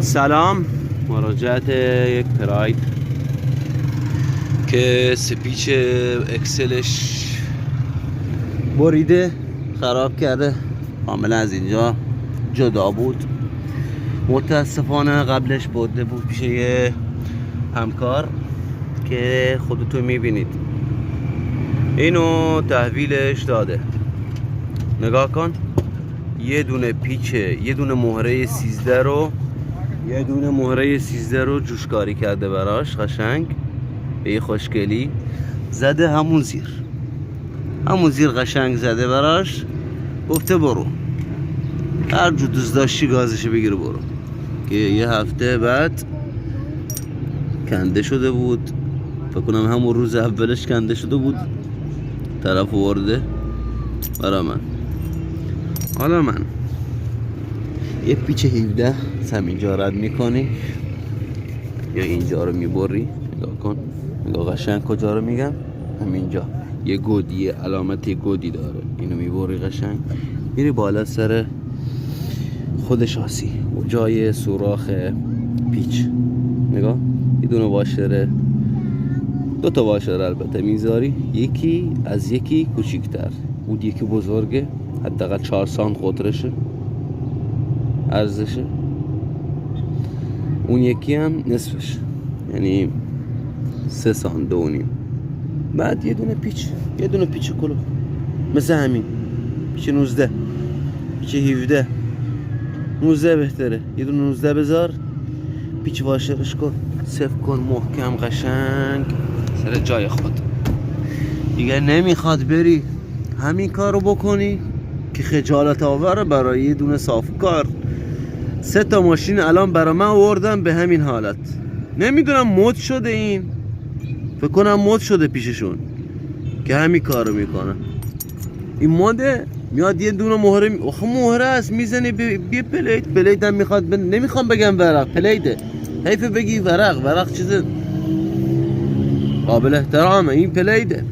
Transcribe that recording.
سلام، مراجعت یک پراید که سپیچ اکسلش بریده خراب کرده، کاملا از اینجا جدا بود. متاسفانه قبلش برده بود پیش یه همکار که خودتون میبینید اینو تحویلش داده. نگاه کن، یه دونه پیچه، یه دونه مهره 13 رو جوشکاری کرده براش، قشنگ به یه خوشگلی زده، همون زیر قشنگ زده براش، گفته برو هر جو دوست داشتی گازشو بگیر برو. که یه هفته بعد کنده شده بود، فکر کنم همون روز اولش کنده شده بود، طرف ورده برا من. حالا من یه پیچ 17 همینجا رد میکنی یا اینجا رو میبری، نگاه کن، نگاه قشنگ کجا رو میگم، همینجا یه گودی، علامت یه گودی داره، اینو میبری قشنگ میری بالا سر خود شاسی و جای سوراخ پیچ. نگاه، یه دونه واشره، 2 تا واشره البته میذاری، یکی از یکی کوچیک‌تر، اون یکی بزرگه، حداقل 4 سانت قطرشه، ارزشه، اون یکی هم نصفش، یعنی 3 سانت 2.5. بعد یه دونه پیچ کلو مثل همین، پیچ 19، پیچ 17، 19 بهتره، یه دونه 19 بذار، پیچ واشرش کن، صف کن محکم قشنگ سر جای خود. دیگه نمیخواد بری همین کار رو بکنی که خجالت آوره برای یه دونه صافکار. 3 تا ماشین الان برای من آوردن به همین حالت، نمیدونم مد شده، این فکر کنم مد شده پیششون که همین کار رو میکنه. این مده، میاد یه دونه مهره، آخه مهره است میزنی به پلیت هم میخواد نمیخوام بگم ورق، پلیده، حیفه بگی ورق چیز قابل احترامه، این پلیده.